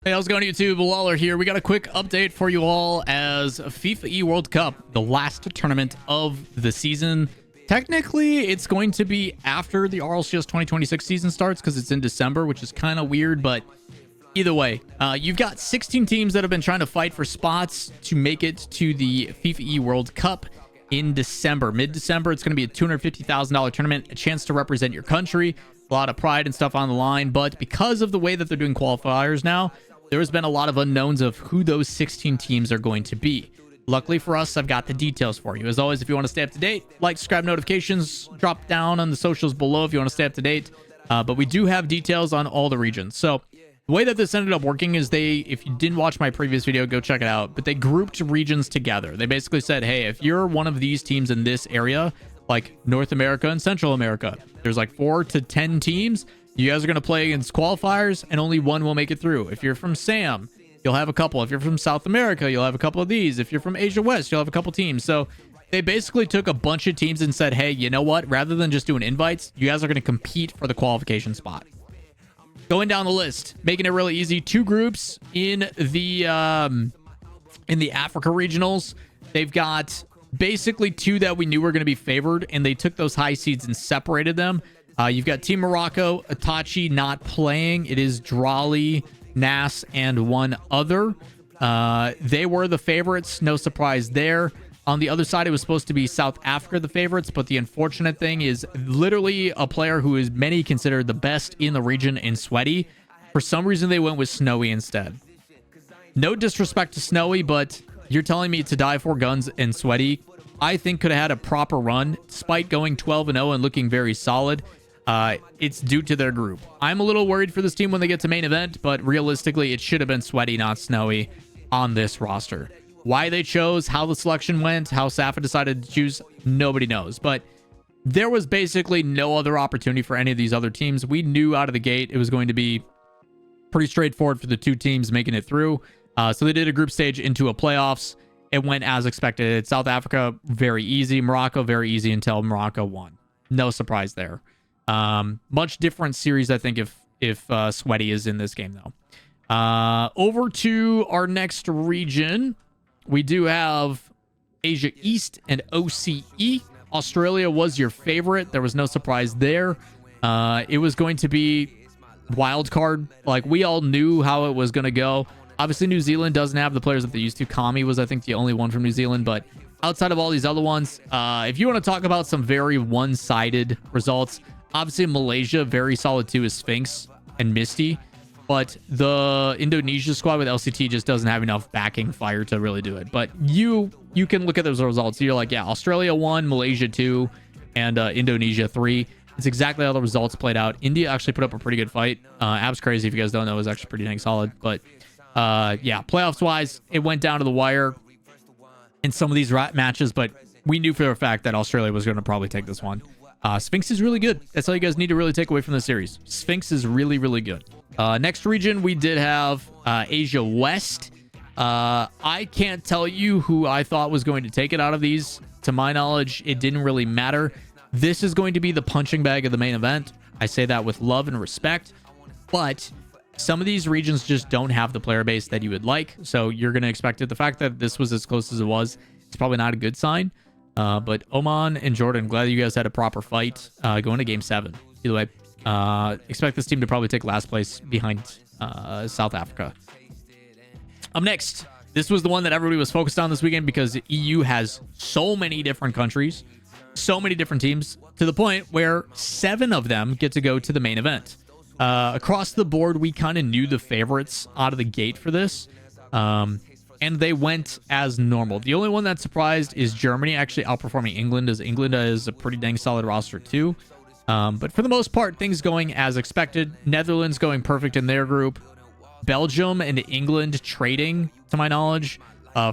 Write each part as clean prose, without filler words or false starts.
Hey, how's it going, YouTube? Lawler here. We got a quick update for you all as FIFAe World Cup, the last tournament of the season. Technically, it's going to be after the RLCS 2026 season starts because it's in December, which is kind of weird, but either way, you've got 16 teams that have been trying to fight for spots to make it to the FIFAe World Cup in December. Mid-December, it's going to be a $250,000 tournament, a chance to represent your country, a lot of pride and stuff on the line, but because of the way that they're doing qualifiers now, there's been a lot of unknowns of who those 16 teams are going to be. Luckily for us, I've got the details for you. As always, if you want to stay up to date, like, subscribe, notifications, drop down on the socials below if you want to stay up to date. But we do have details on all the regions. So the way that this ended up working is if you didn't watch my previous video, go check it out. But they grouped regions together. They basically said, hey, if you're one of these teams in this area, like North America and Central America, there's like 4 to 10 teams. You guys are going to play against qualifiers, and only one will make it through. If you're from SAM, you'll have a couple. If you're from South America, you'll have a couple of these. If you're from Asia West, you'll have a couple teams. So they basically took a bunch of teams and said, hey, you know what? Rather than just doing invites, you guys are going to compete for the qualification spot. Going down the list, making it really easy. 2 groups in the Africa regionals. They've got basically 2 that we knew were going to be favored, and they took those high seeds and separated them. You've got Team Morocco, Itachi not playing. It is Drali, Nas, and one other. They were the favorites. No surprise there. On the other side, it was supposed to be South Africa the favorites, but the unfortunate thing is literally a player who is many considered the best in the region in Sweaty. For some reason, they went with Snowy instead. No disrespect to Snowy, but you're telling me to die for guns and Sweaty, I think could have had a proper run, despite going 12-0 and looking very solid. It's due to their group. I'm a little worried for this team when they get to main event, but realistically, it should have been Sweaty, not Snowy, on this roster. Why they chose, how the selection went, how Safa decided to choose, nobody knows. But there was basically no other opportunity for any of these other teams. We knew out of the gate it was going to be pretty straightforward for the 2 teams making it through. So they did a group stage into a playoffs. It went as expected. South Africa, very easy. Morocco, very easy until Morocco won. No surprise there. Much different series, I think, if Sweaty is in this game, though. Over to our next region, we do have Asia East and OCE. Australia was your favorite. There was no surprise there. It was going to be wild card. Like, we all knew how it was going to go. Obviously, New Zealand doesn't have the players that they used to. Kami was, I think, the only one from New Zealand. But outside of all these other ones, if you want to talk about some very one-sided results, obviously Malaysia, very solid too, is Sphinx and Misty. But the Indonesia squad with LCT just doesn't have enough backing fire to really do it. But you can look at those results. You're like, yeah, Australia 1, Malaysia 2, and Indonesia 3. It's exactly how the results played out. India actually put up a pretty good fight. Abs Crazy, if you guys don't know, was actually pretty dang solid. But yeah, playoffs-wise, it went down to the wire in some of these matches. But we knew for a fact that Australia was going to probably take this one. Sphinx is really good. That's all you guys need to really take away from the series. Sphinx is really, really good. Next region, we did have Asia West. I can't tell you who I thought was going to take it out of these. To my knowledge, it didn't really matter. This is going to be the punching bag of the main event. I say that with love and respect. But some of these regions just don't have the player base that you would like. So you're going to expect it. The fact that this was as close as it was, it's probably not a good sign. But Oman and Jordan, glad you guys had a proper fight going to Game 7. Either way, expect this team to probably take last place behind South Africa. Up next, this was the one that everybody was focused on this weekend because EU has so many different countries, so many different teams, to the point where 7 of them get to go to the main event. Across the board, we kind of knew the favorites out of the gate for this. And they went as normal. The only one that surprised is Germany actually outperforming England, as England is a pretty dang solid roster too. But for the most part, things going as expected. Netherlands going perfect in their group. Belgium and England trading, to my knowledge.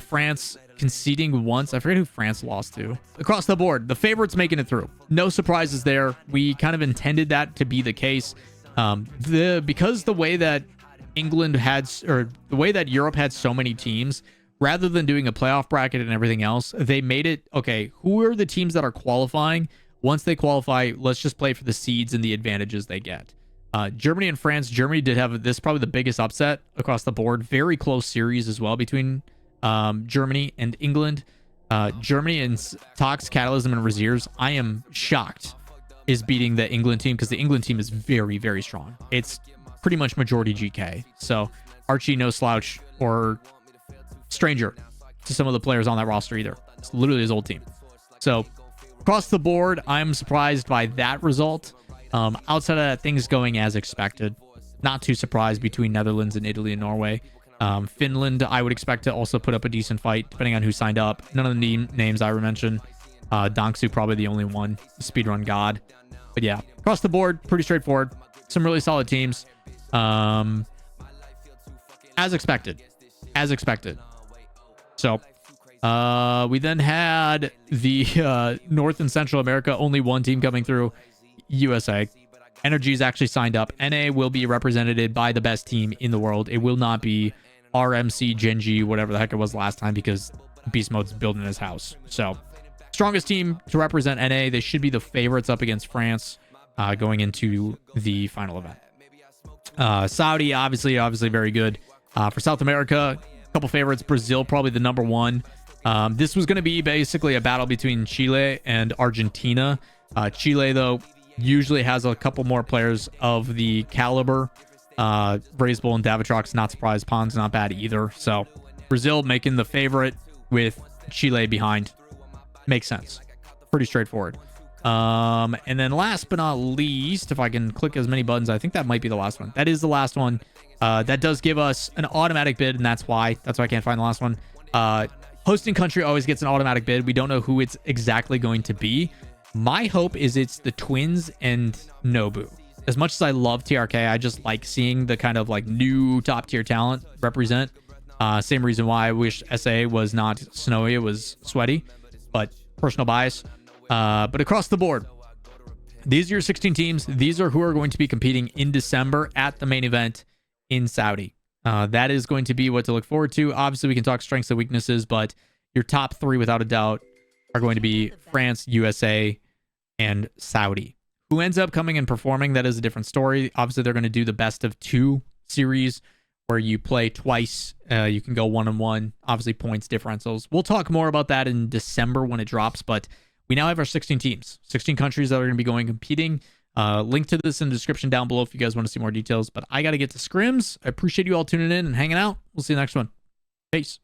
France conceding once. I forget who France lost to. Across the board, the favorites making it through. No surprises there. We kind of intended that to be the case. Because the way that England had, or the way that Europe had so many teams, rather than doing a playoff bracket and everything else, they made it, okay, who are the teams that are qualifying? Once they qualify, let's just play for the seeds and the advantages they get. Germany and France. Germany did have this, probably the biggest upset across the board. Very close series as well between Germany and England. Germany and Tox, Catalysm, and Raziers, I am shocked, is beating the England team, because the England team is very, very strong. It's pretty much majority GK. So Archie, no slouch or stranger to some of the players on that roster either. It's literally his old team. So across the board, I'm surprised by that result. Outside of that, things going as expected. Not too surprised between Netherlands and Italy and Norway. Finland, I would expect to also put up a decent fight, depending on who signed up. None of the names I mentioned. Donksu, probably the only one. Speedrun God. But yeah, across the board, pretty straightforward. Some really solid teams. As expected. As expected. So, we then had the North and Central America. Only one team coming through. USA. Energy's actually signed up. NA will be represented by the best team in the world. It will not be RMC, Genji, whatever the heck it was last time, because Beast Mode's building his house. So, strongest team to represent NA. They should be the favorites up against France going into the final event. Saudi, obviously very good. For South America, a couple favorites. Brazil, probably the number one. This was going to be basically a battle between Chile and Argentina. Chile, though, usually has a couple more players of the caliber. Brazebull and Davitrox, not surprised. Pon's not bad either. So Brazil making the favorite with Chile behind. Makes sense. Pretty straightforward. And then last but not least, if I can click as many buttons, I think that might be the last one. That is the last one. That does give us an automatic bid, and that's why I can't find the last one. Hosting country always gets an automatic bid. We don't know who it's exactly going to be. My hope is it's the Twins and Nobu. As much as I love TRK, I just like seeing the kind of like new top tier talent represent. Same reason why I wish SA was not snowy, it was sweaty, but personal bias. But across the board, these are your 16 teams. These are who are going to be competing in December at the main event in Saudi. That is going to be what to look forward to. Obviously, we can talk strengths and weaknesses, but your top three, without a doubt, are going to be France, USA, and Saudi. Who ends up coming and performing, that is a different story. Obviously, they're going to do the best of two series where you play twice. You can go 1-on-1. Obviously, points differentials. We'll talk more about that in December when it drops, but we now have our 16 teams, 16 countries that are going to be going competing. Link to this in the description down below if you guys want to see more details. But I got to get to scrims. I appreciate you all tuning in and hanging out. We'll see you next one. Peace.